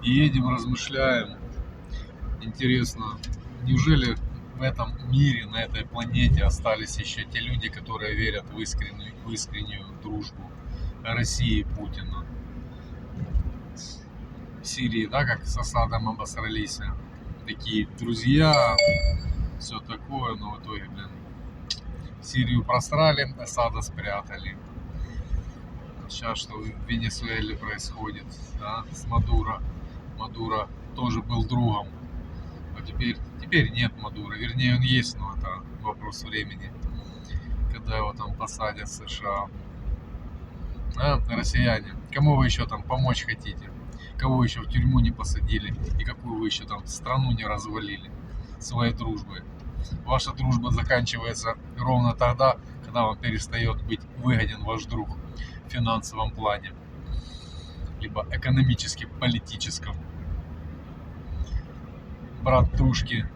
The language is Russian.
И едем, размышляем. Интересно, неужели в этом мире, на этой планете остались еще те люди, которые верят в искреннюю дружбу России и Путина? В Сирии, да, как с Асадом обосрались, такие друзья, все такое, но в итоге, Сирию просрали, Асада спрятали. Сейчас что в Венесуэле происходит, да, с Мадуро. Мадуро тоже был другом, а теперь нет Мадуро. Вернее, он есть, но это вопрос времени, когда его там посадят в США. А, россияне, кому вы еще там помочь хотите? Кого вы еще в тюрьму не посадили? И какую вы еще там страну не развалили своей дружбой? Ваша дружба заканчивается ровно тогда, когда вам перестает быть выгоден ваш друг в финансовом плане, либо экономически, политическом. Брат дружки